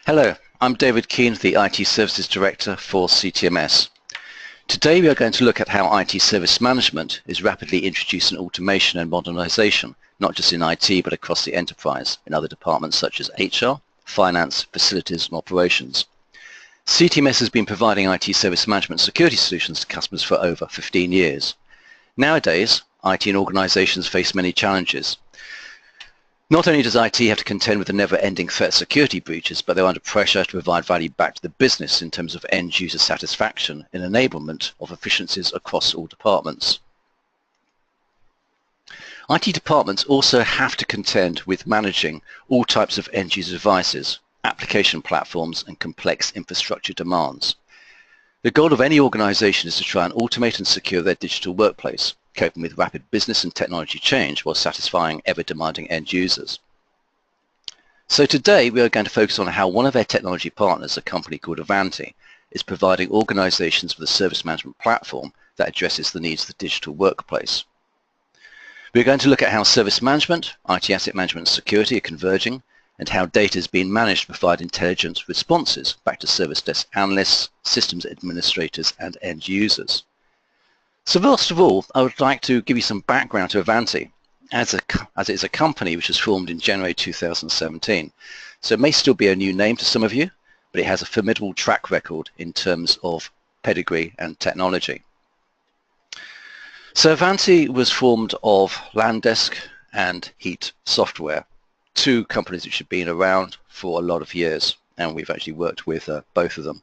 Hello, I'm David Keane, the IT Services Director for CTMS. Today we are going to look at how IT service management is rapidly introducing automation and modernization, not just in IT but across the enterprise, in other departments such as HR, finance, facilities and operations. CTMS has been providing IT service management security solutions to customers for over 15 years. Nowadays, IT and organizations face many challenges. Not only does IT have to contend with the never-ending threat of security breaches, but they're under pressure to provide value back to the business in terms of end-user satisfaction and enablement of efficiencies across all departments. IT departments also have to contend with managing all types of end-user devices, application platforms, and complex infrastructure demands. The goal of any organization is to try and automate and secure their digital workplace, coping with rapid business and technology change while satisfying ever-demanding end users. So today we are going to focus on how one of our technology partners, a company called Ivanti, is providing organizations with a service management platform that addresses the needs of the digital workplace. We're going to look at how service management, IT asset management and security are converging, and how data is being managed to provide intelligent responses back to service desk analysts, systems administrators and end users. So first of all, I would like to give you some background to Ivanti, as it is a company which was formed in January 2017. So it may still be a new name to some of you, but it has a formidable track record in terms of pedigree and technology. So Ivanti was formed of Landesk and Heat Software, two companies which have been around for a lot of years, and we've actually worked with both of them,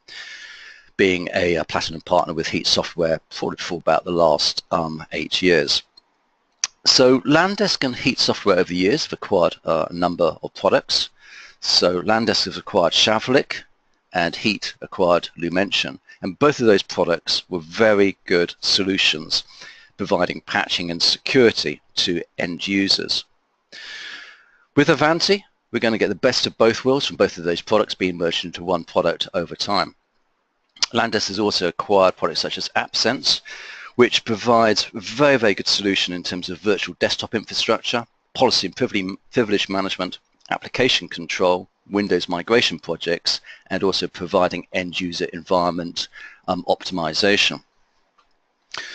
being a platinum partner with Heat Software for about the last 8 years. So Landesk and Heat Software over the years have acquired a number of products. So Landesk has acquired Shavlik and Heat acquired Lumention, and both of those products were very good solutions providing patching and security to end users. With Ivanti, we're going to get the best of both worlds from both of those products being merged into one product over time. Landesk has also acquired products such as AppSense, which provides a very, very good solution in terms of virtual desktop infrastructure, policy and privilege management, application control, Windows migration projects, and also providing end-user environment optimization.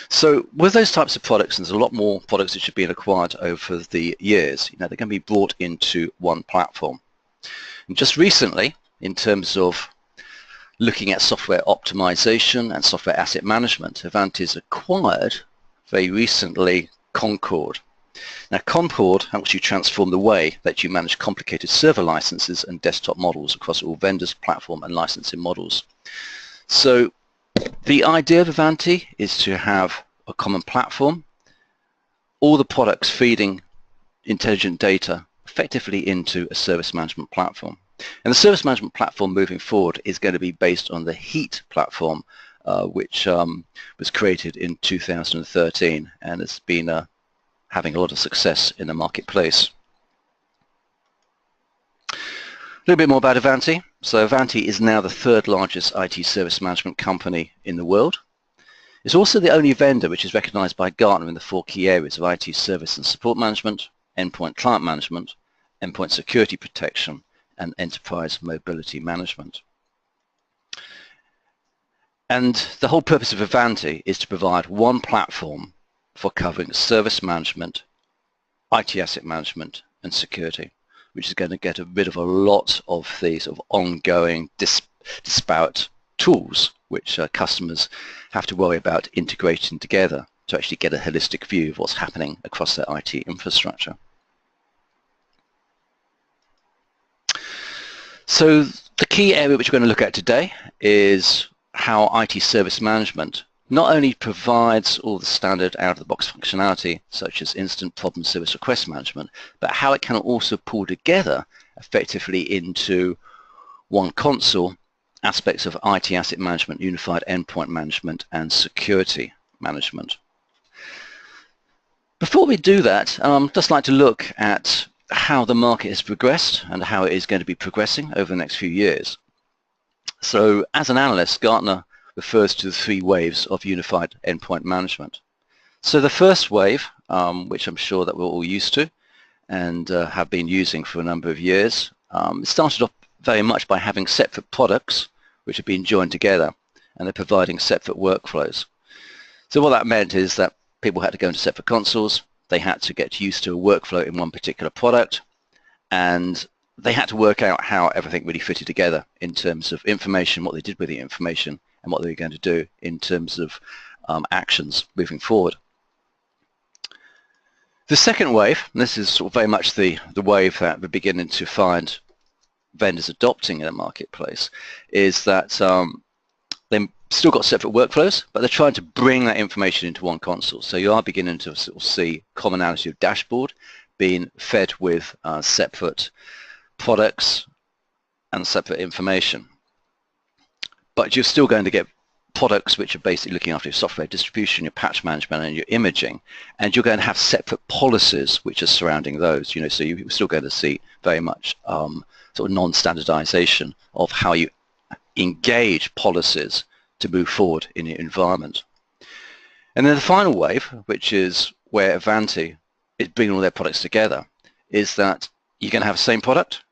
So with those types of products, and there's a lot more products which have been acquired over the years, they're going to be brought into one platform. And just recently, in terms of looking at software optimization and software asset management, Ivanti has acquired very recently Concord. Now Concord helps you transform the way that you manage complicated server licenses and desktop models across all vendors, platform and licensing models. So the idea of Ivanti is to have a common platform, all the products feeding intelligent data effectively into a service management platform. And the service management platform moving forward is going to be based on the Heat platform, which was created in 2013 and has been having a lot of success in the marketplace. A little bit more about Ivanti. So Ivanti is now the third largest IT service management company in the world. It's also the only vendor which is recognized by Gartner in the 4 key areas of IT service and support management, endpoint client management, endpoint security protection, and enterprise mobility management. And the whole purpose of Ivanti is to provide one platform for covering service management, IT asset management, and security, which is going to get rid of a lot of these sort of ongoing disparate tools which customers have to worry about integrating together to actually get a holistic view of what's happening across their IT infrastructure. So the key area which we're going to look at today is how IT service management not only provides all the standard out-of-the-box functionality such as instant problem service request management, but how it can also pull together effectively into one console aspects of IT asset management, unified endpoint management and security management. Before we do that, I'd just like to look at how the market has progressed and how it is going to be progressing over the next few years. So as an analyst, Gartner refers to the 3 waves of unified endpoint management. So the first wave, which I'm sure that we're all used to and have been using for a number of years, it started off very much by having separate products which have been joined together, and they're providing separate workflows. So what that meant is that people had to go into separate consoles, they had to get used to a workflow in one particular product, and they had to work out how everything really fitted together in terms of information, what they did with the information, and what they were going to do in terms of actions moving forward. The second wave, and this is sort of very much the wave that we're beginning to find vendors adopting in the marketplace, is that they've still got separate workflows, but they're trying to bring that information into one console. So you are beginning to sort of see commonality of dashboard being fed with separate products and separate information. But you're still going to get products which are basically looking after your software distribution, your patch management, and your imaging, and you're going to have separate policies which are surrounding those. So you're still going to see very much sort of non-standardization of how you engage policies to move forward in your environment. And then the final wave, which is where Ivanti is bringing all their products together, is that you're going to have the same product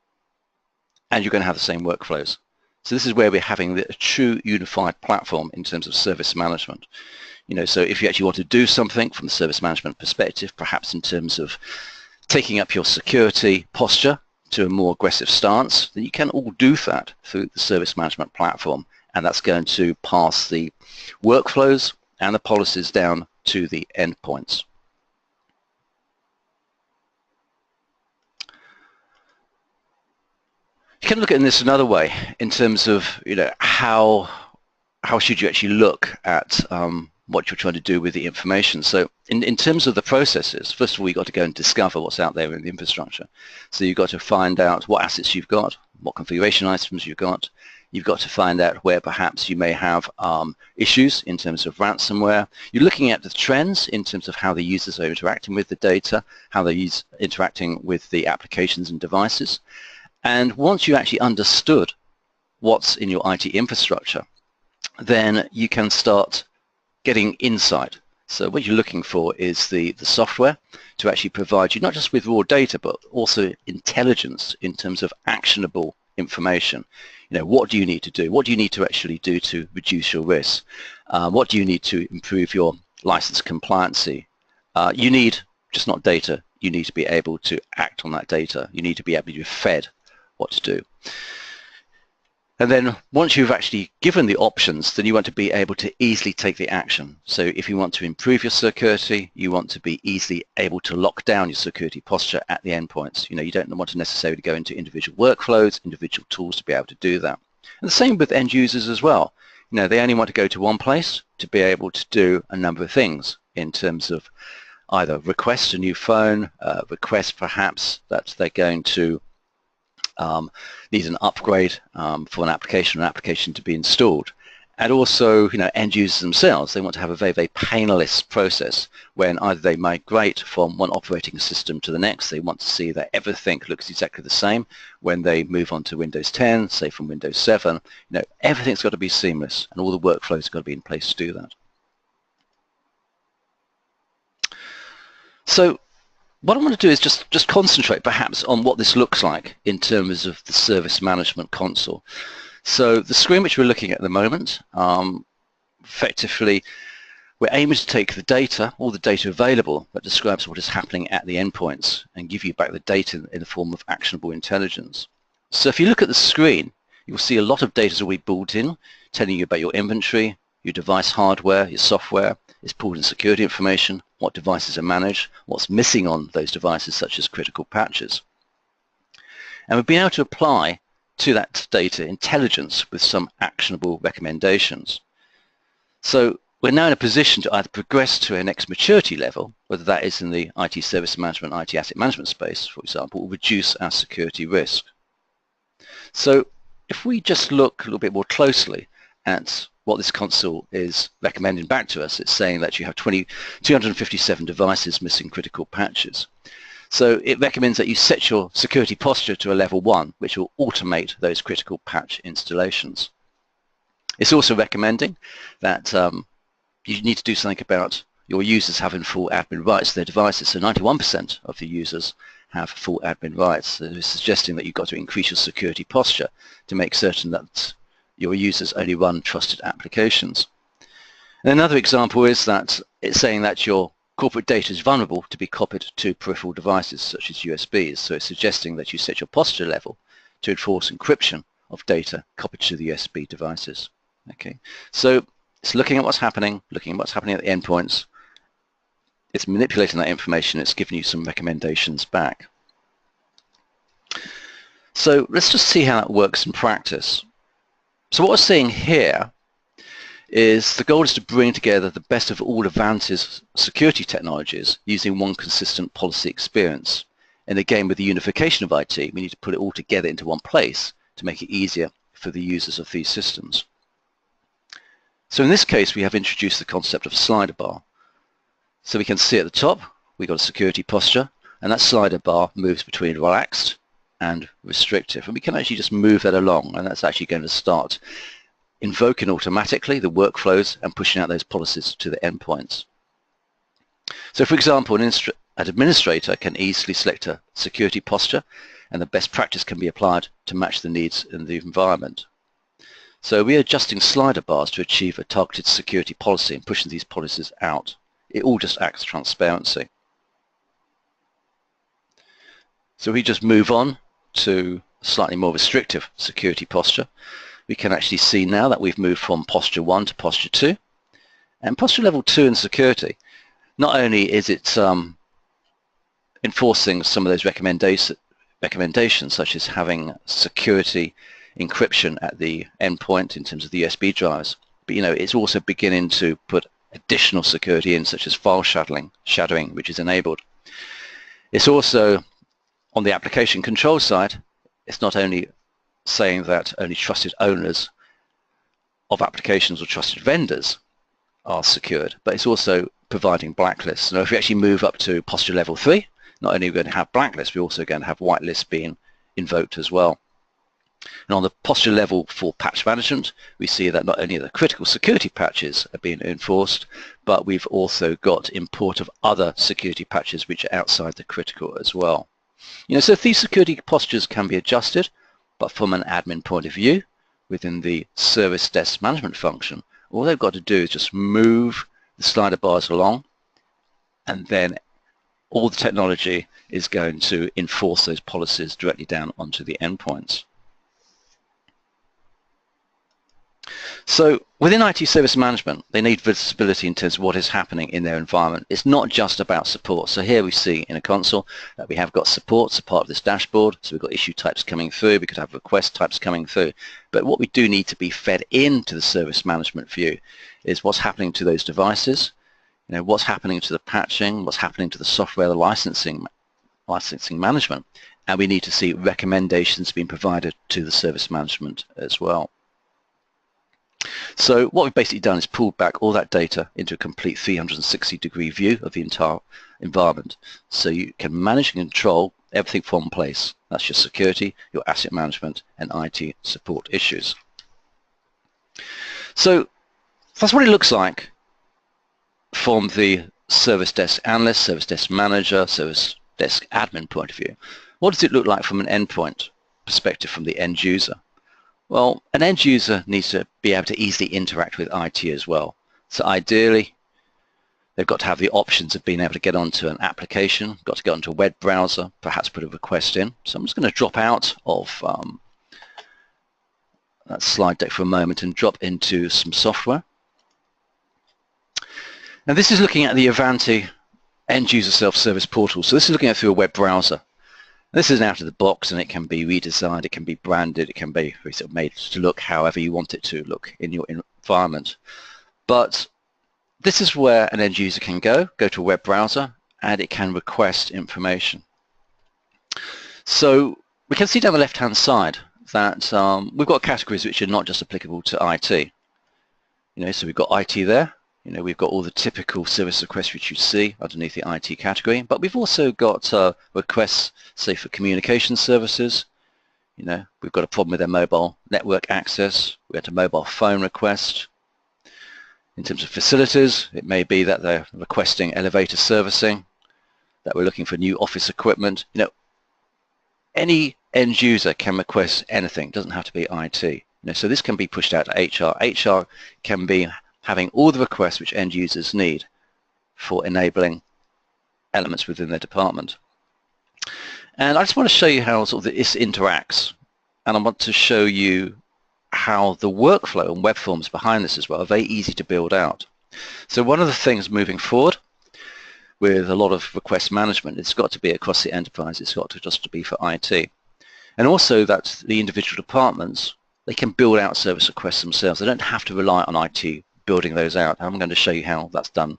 and you're going to have the same workflows. So this is where we're having a true unified platform in terms of service management. So if you actually want to do something from the service management perspective, perhaps in terms of taking up your security posture to a more aggressive stance, then you can all do that through the service management platform, and that's going to pass the workflows and the policies down to the endpoints. You can look at this another way in terms of how should you actually look at what you're trying to do with the information. So in terms of the processes, first of all, you've got to go and discover what's out there in the infrastructure. So you've got to find out what assets you've got, what configuration items you've got. You've got to find out where perhaps you may have issues in terms of ransomware. You're looking at the trends in terms of how the users are interacting with the data, how they're interacting with the applications and devices. And once you actually understood what's in your IT infrastructure, then you can start getting insight. So what you're looking for is the software to actually provide you not just with raw data, but also intelligence in terms of actionable information. What do you need to do? What do you need to actually do to reduce your risk? What do you need to improve your license compliancy? You need just not data. You need to be able to act on that data. You need to be able to be fed what to do. And then once you've actually given the options, then you want to be able to easily take the action. So if you want to improve your security, you want to be easily able to lock down your security posture at the endpoints. You don't want to necessarily go into individual workflows, individual tools to be able to do that. And the same with end users as well. They only want to go to one place to be able to do a number of things in terms of either request a new phone, request perhaps that they're going to need an upgrade for an application to be installed. And also, end users themselves, they want to have a very, very painless process when either they migrate from one operating system to the next. They want to see that everything looks exactly the same when they move on to Windows 10, say from Windows 7. Everything's got to be seamless, and all the workflows have got to be in place to do that. So what I want to do is just concentrate perhaps on what this looks like in terms of the service management console. So the screen which we're looking at the moment, effectively we're aiming to take the data, all the data available that describes what is happening at the endpoints, and give you back the data in the form of actionable intelligence. So if you look at the screen, you'll see a lot of data is already built in, telling you about your inventory, your device hardware, your software. It's pulled in security information, what devices are managed, what's missing on those devices such as critical patches. And we've been able to apply to that data intelligence with some actionable recommendations. So we're now in a position to either progress to a next maturity level, whether that is in the IT service management, IT asset management space, for example, or reduce our security risk. So if we just look a little bit more closely at what this console is recommending back to us, it's saying that you have 257 devices missing critical patches. So it recommends that you set your security posture to a level 1, which will automate those critical patch installations. It's also recommending that you need to do something about your users having full admin rights to their devices. So 91% of the users have full admin rights. So it's suggesting that you've got to increase your security posture to make certain that your users only run trusted applications. And another example is that it's saying that your corporate data is vulnerable to be copied to peripheral devices such as USBs. So it's suggesting that you set your posture level to enforce encryption of data copied to the USB devices. Okay, so it's looking at what's happening, looking at what's happening at the endpoints. It's manipulating that information. It's giving you some recommendations back. So let's just see how that works in practice. So what we're seeing here is the goal is to bring together the best of all Ivanti's security technologies using one consistent policy experience. And again, with the unification of IT, we need to put it all together into one place to make it easier for the users of these systems. So in this case, we have introduced the concept of a slider bar. So we can see at the top, we've got a security posture, and that slider bar moves between relaxed and restrictive. And we can actually just move that along, and that's actually going to start invoking automatically the workflows and pushing out those policies to the endpoints. So for example, an administrator can easily select a security posture, and the best practice can be applied to match the needs in the environment. So we are adjusting slider bars to achieve a targeted security policy and pushing these policies out. It all just acts transparency. So we just move on to a slightly more restrictive security posture. We can actually see now that we've moved from posture 1 to posture 2. And posture level 2 in security, not only is it enforcing some of those recommendations such as having security encryption at the endpoint in terms of the USB drives, but it's also beginning to put additional security in, such as file shadowing, which is enabled. It's also on the application control side. It's not only saying that only trusted owners of applications or trusted vendors are secured, but it's also providing blacklists. Now, if we actually move up to posture level 3, not only are we going to have blacklists, we're also going to have whitelists being invoked as well. And on the posture level for patch management, we see that not only the critical security patches are being enforced, but we've also got import of other security patches which are outside the critical as well. So these security postures can be adjusted, but from an admin point of view, within the service desk management function, all they've got to do is just move the slider bars along, and then all the technology is going to enforce those policies directly down onto the endpoints. So within IT service management, they need visibility in terms of what is happening in their environment. It's not just about support. So here we see in a console that we have got support as part of this dashboard. So we've got issue types coming through. We could have request types coming through. But what we do need to be fed into the service management view is what's happening to those devices, what's happening to the patching, what's happening to the software, the licensing management. And we need to see recommendations being provided to the service management as well. So what we've basically done is pulled back all that data into a complete 360-degree view of the entire environment. So you can manage and control everything from one place. That's your security, your asset management, and IT support issues. So that's what it looks like from the service desk analyst, service desk manager, service desk admin point of view. What does it look like from an endpoint perspective from the end user? Well, an end user needs to be able to easily interact with IT as well. So ideally, they've got to have the options of being able to get onto an application, got to get onto a web browser, perhaps put a request in. So I'm just going to drop out of that slide deck for a moment and drop into some software. Now this is looking at the Ivanti end user self-service portal. So this is looking at it through a web browser. This is out of the box, and it can be redesigned, it can be branded, it can be sort of made to look however you want it to look in your environment. But this is where an end user can go to a web browser, and it can request information. So we can see down the left-hand side that we've got categories which are not just applicable to IT. So we've got IT there. We've got all the typical service requests which you see underneath the IT category, but we've also got requests, say, for communication services. We've got a problem with their mobile network access. We had a mobile phone request. In terms of facilities, it may be that they're requesting elevator servicing, that we're looking for new office equipment. any end user can request anything. It doesn't have to be IT. You know, so this can be pushed out to HR. HR can be having all the requests which end users need for enabling elements within their department. And I just want to show you how sort of this interacts, and I want to show you how the workflow and web forms behind this as well are very easy to build out. So one of the things moving forward with a lot of request management, it's got to be across the enterprise. It's got to just be for IT. And also that the individual departments, they can build out service requests themselves. They don't have to rely on IT building those out. I'm going to show you how that's done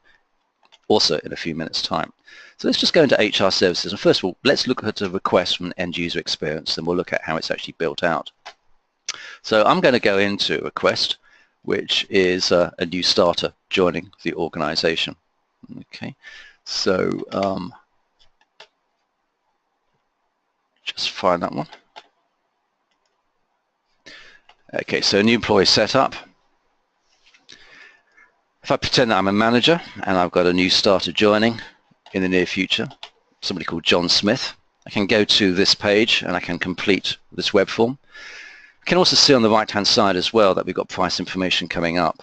also in a few minutes' time. So let's just go into HR services. And first of all, let's look at a request from an end user experience, then we'll look at how it's actually built out. So I'm going to go into request, which is a new starter joining the organization. Okay, so just find that one. Okay, so new employee setup. If I pretend that I'm a manager and I've got a new starter joining in the near future, somebody called John Smith, I can go to this page and I can complete this web form. You can also see on the right hand side as well that we've got price information coming up.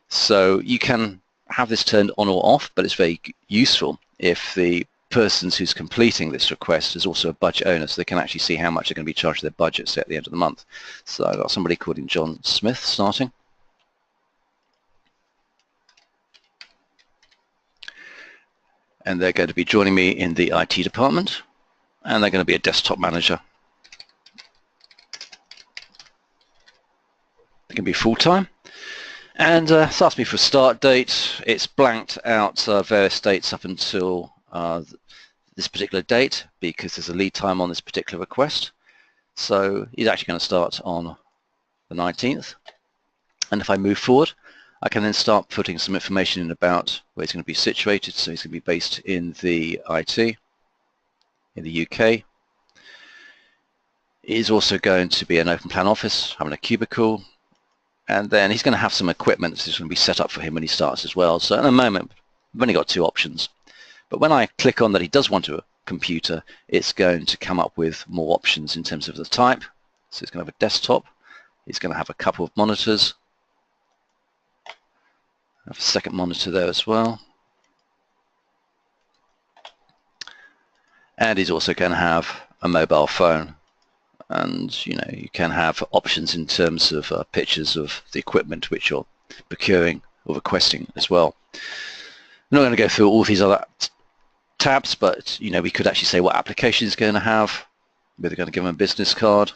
So you can have this turned on or off, but it's very useful if the person who's completing this request is also a budget owner, so they can actually see how much they're going to be charged their budgets at the end of the month. So I've got somebody called John Smith starting. And they're going to be joining me in the IT department, and they're going to be a desktop manager. They can be full-time. And it's asked me for a start date. It's blanked out various dates up until this particular date because there's a lead time on this particular request. So he's actually going to start on the 19th. And if I move forward, I can then start putting some information in about where he's going to be situated. So he's going to be based in the IT, in the UK. He's also going to be an open plan office, having a cubicle. And then he's going to have some equipment that's going to be set up for him when he starts as well. So at the moment, we've only got two options. But when I click on that he does want a computer, it's going to come up with more options in terms of the type. So he's going to have a desktop. He's going to have a couple of monitors. Have a second monitor there as well. And he's also going to have a mobile phone. And you know, you can have options in terms of pictures of the equipment which you're procuring or requesting as well. I'm not going to go through all these other tabs, but you know, we could actually say what application is going to have. We're going to give them a business card,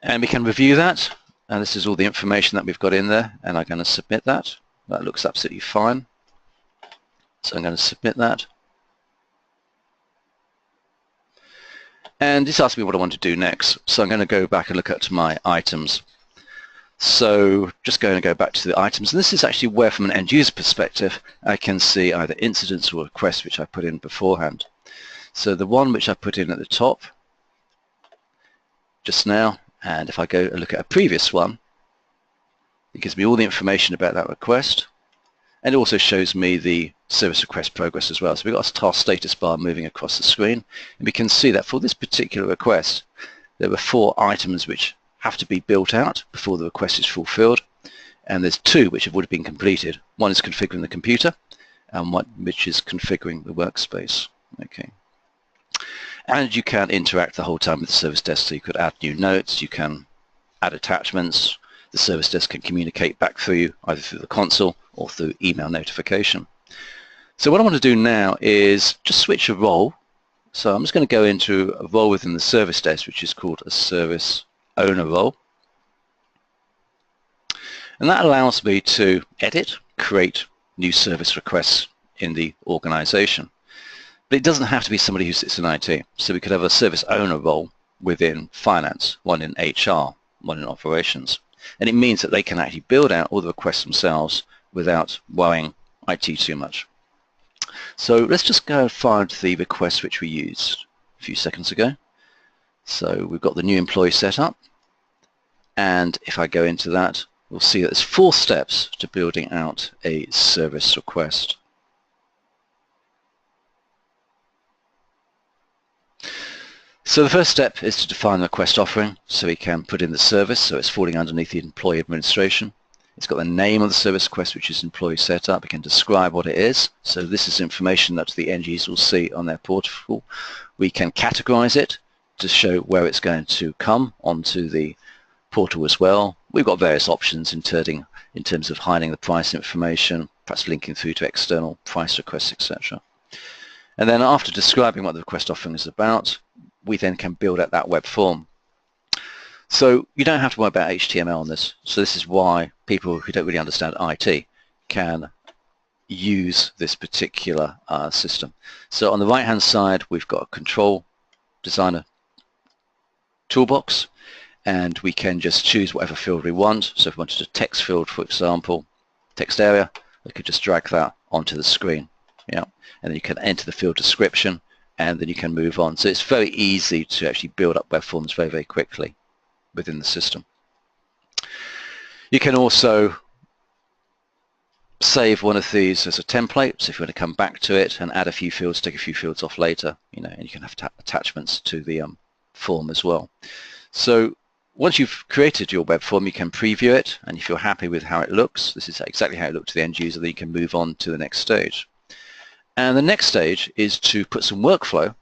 and we can review that. And this is all the information that we've got in there, and I'm going to submit that. That looks absolutely fine. So I'm going to submit that. And this asks me what I want to do next. So I'm going to go back and look at my items. So just going to go back to the items. And this is actually where, from an end user perspective, I can see either incidents or requests which I put in beforehand. So the one which I put in at the top just now, and if I go and look at a previous one, it gives me all the information about that request. And it also shows me the service request progress as well. So we've got a task status bar moving across the screen. And we can see that for this particular request, there were 4 items which have to be built out before the request is fulfilled. And there's 2 which have already been completed. One is configuring the computer, and one which is configuring the workspace. Okay. And you can interact the whole time with the service desk. So you could add new notes, you can add attachments. The service desk can communicate back through you, either through the console or through email notification. So what I want to do now is just switch a role. So I'm just going to go into a role within the service desk, which is called a service owner role. And that allows me to edit, create new service requests in the organization. But it doesn't have to be somebody who sits in IT. So we could have a service owner role within finance, one in HR, one in operations. And it means that they can actually build out all the requests themselves without worrying IT too much. So let's just go and find the request which we used a few seconds ago. So we've got the new employee set up. And if I go into that, we'll see that there's 4 steps to building out a service request. So the first step is to define the request offering, so we can put in the service, so it's falling underneath the employee administration. It's got the name of the service request, which is employee setup. We can describe what it is. So this is information that the end user will see on their portal. We can categorize it to show where it's going to come onto the portal as well. We've got various options in terms of hiding the price information, perhaps linking through to external price requests, etc. And then after describing what the request offering is about, we then can build out that web form. So you don't have to worry about HTML on this. So this is why people who don't really understand IT can use this particular system. So on the right hand side, we've got a control designer toolbox, and we can just choose whatever field we want. So if we wanted a text field, for example, text area, we could just drag that onto the screen. Yeah, and then you can enter the field description, and then you can move on. So it's very easy to actually build up web forms very, very quickly within the system. You can also save one of these as a template, so if you want to come back to it and add a few fields, take a few fields off later, and you can have attachments to the form as well. So once you've created your web form, you can preview it, and if you're happy with how it looks, this is exactly how it looked to the end user, then you can move on to the next stage. And the next stage is to put some workflow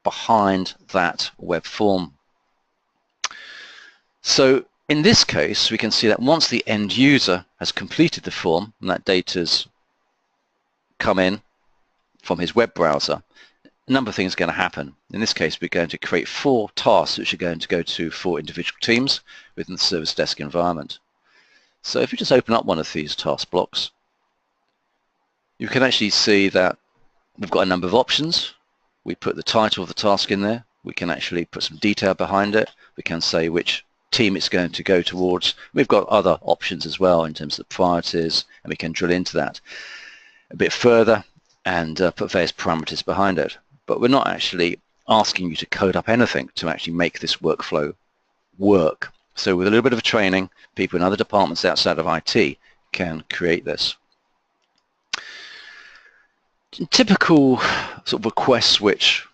behind that web form. So in this case, we can see that once the end user has completed the form and that data's come in from his web browser, a number of things are going to happen. In this case, we're going to create 4 tasks which are going to go to 4 individual teams within the service desk environment. So if you just open up one of these task blocks, you can actually see that we've got a number of options. We put the title of the task in there. We can actually put some detail behind it. We can say which team it's going to go towards. We've got other options as well in terms of the priorities, and we can drill into that a bit further and put various parameters behind it. But we're not actually asking you to code up anything to actually make this workflow work. So with a little bit of training, people in other departments outside of IT can create this. Typical sort of requests which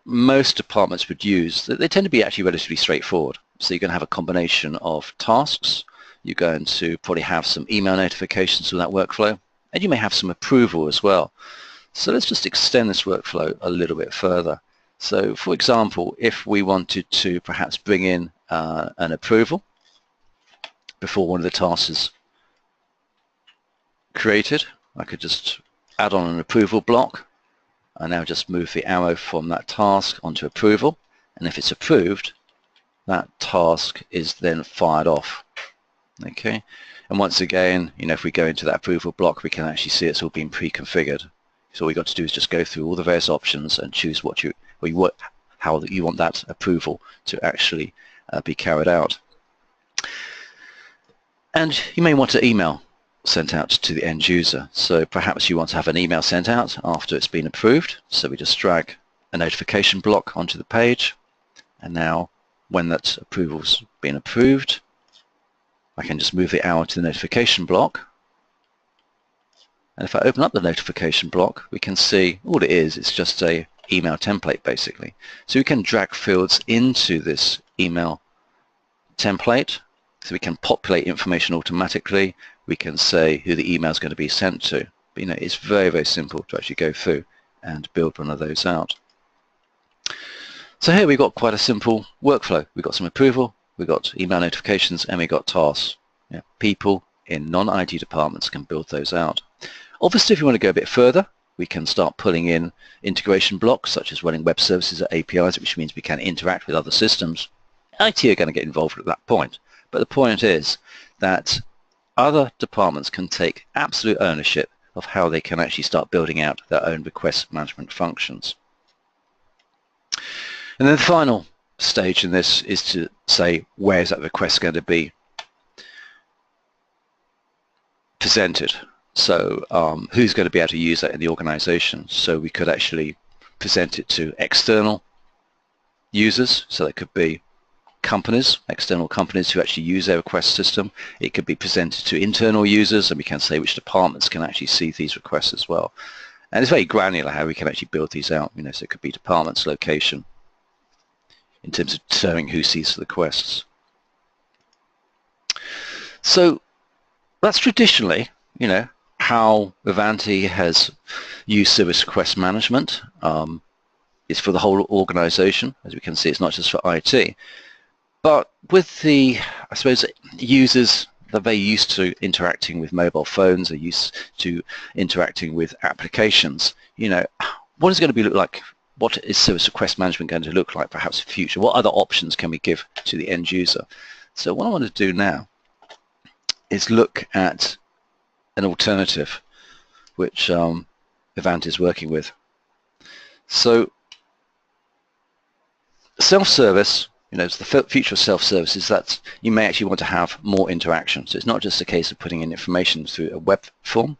most departments would use, they tend to be actually relatively straightforward. So you're going to have a combination of tasks, you're going to probably have some email notifications from that workflow, and you may have some approval as well. So let's just extend this workflow a little bit further. So for example, if we wanted to perhaps bring in an approval before one of the tasks is created, I could just add on an approval block. I now just move the arrow from that task onto approval, and if it's approved, that task is then fired off. Okay, and once again, if we go into that approval block, we can actually see it's all been pre-configured. So all we've got to do is just go through all the various options and choose how you want that approval to actually be carried out. And you may want to email sent out to the end user. So perhaps you want to have an email sent out after it's been approved. So we just drag a notification block onto the page, and now when that approval's been approved, I can just move the arrow to the notification block. And if I open up the notification block, we can see all it is, it's just a email template basically. So we can drag fields into this email template, so we can populate information automatically. We can say who the email is going to be sent to. But it's very, very simple to actually go through and build one of those out. So here we've got quite a simple workflow. We've got some approval, we've got email notifications, and we've got tasks. People in non-IT departments can build those out. Obviously, if you want to go a bit further, we can start pulling in integration blocks, such as running web services or APIs, which means we can interact with other systems. IT are going to get involved at that point. But the point is that other departments can take absolute ownership of how they can actually start building out their own request management functions. And then the final stage in this is to say, where is that request going to be presented? So who's going to be able to use that in the organization? So we could actually present it to external users, so that could be companies, external companies who actually use their request system. It could be presented to internal users, and we can say which departments can actually see these requests as well. And it's very granular how we can actually build these out, so it could be departments, location, in terms of determining who sees the requests. So that's traditionally, how Ivanti has used service request management. It's for the whole organization. As we can see, it's not just for IT. But with the, I suppose, users, they're very used to interacting with mobile phones, they're used to interacting with applications. What is it going to be look like? What is service request management going to look like perhaps in the future? What other options can we give to the end user? So what I want to do now is look at an alternative which Ivanti is working with. So self-service, the future of self-service is that you may actually want to have more interaction. So it's not just a case of putting in information through a web form.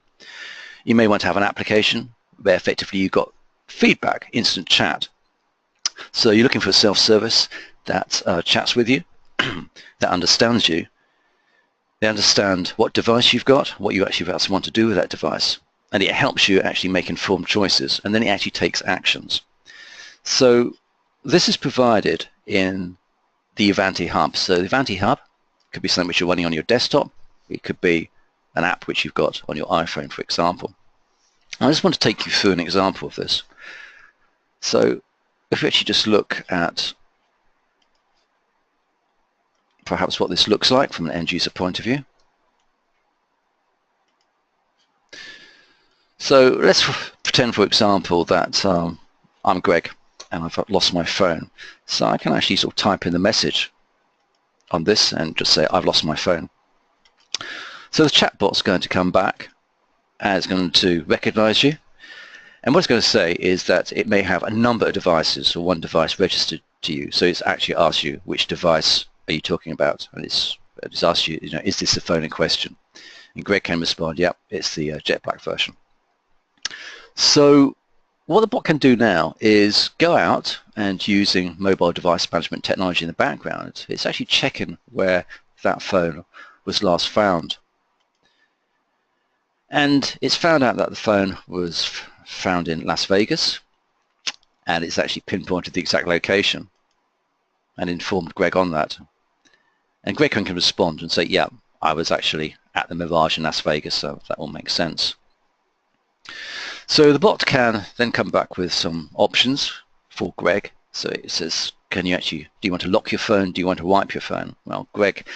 You may want to have an application where effectively you've got feedback, instant chat. So you're looking for a self-service that chats with you, that understands you. They understand what device you've got, what you actually want to do with that device, and it helps you actually make informed choices, and then it actually takes actions. So this is provided in the Ivanti Hub. So the Ivanti Hub could be something which you're running on your desktop. It could be an app which you've got on your iPhone, for example. I just want to take you through an example of this. So if we actually just look at perhaps what this looks like from an end user point of view. So let's pretend, for example, that I'm Greg and I've lost my phone. So I can actually sort of type in the message on this and just say I've lost my phone. So the chatbot's going to come back and it's going to recognize you. And what it's going to say is that it may have a number of devices or one device registered to you. So it's actually asked you which device are you talking about, and it's asked you, is this the phone in question? And Greg can respond, yep, it's the jet black version. So what the bot can do now is go out and using mobile device management technology in the background, it's actually checking where that phone was last found. And it's found out that the phone was found in Las Vegas, and it's actually pinpointed the exact location and informed Greg on that. And Greg can respond and say, yeah, I was actually at the Mirage in Las Vegas, so that all makes sense. So the bot can then come back with some options for Greg. So it says, do you want to lock your phone? Do you want to wipe your phone? Well, Greg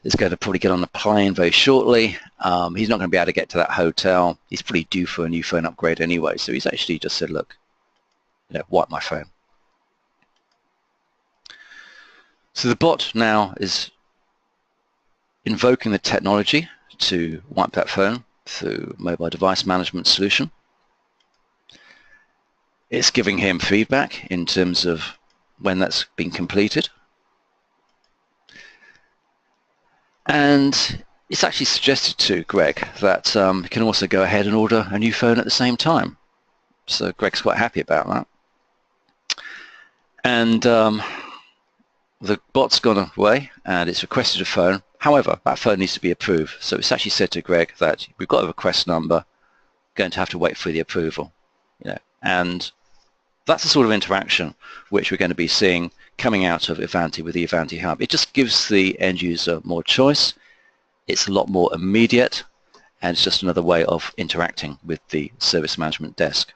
is going to probably get on a plane very shortly. He's not going to be able to get to that hotel. He's pretty due for a new phone upgrade anyway. So he's actually just said, look, wipe my phone. So the bot now is invoking the technology to wipe that phone through mobile device management solution. It's giving him feedback in terms of when that's been completed. And it's actually suggested to Greg that he can also go ahead and order a new phone at the same time. So Greg's quite happy about that. And the bot's gone away and it's requested a phone. However, that phone needs to be approved. So it's actually said to Greg that we've got a request number, going to have to wait for the approval. And that's the sort of interaction which we're going to be seeing coming out of Ivanti with the Ivanti Hub. It just gives the end user more choice. It's a lot more immediate, and it's just another way of interacting with the service management desk.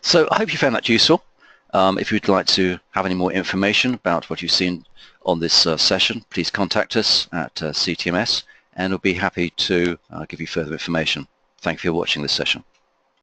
So I hope you found that useful. If you'd like to have any more information about what you've seen on this session, please contact us at CTMS, and we'll be happy to give you further information. Thank you for watching this session.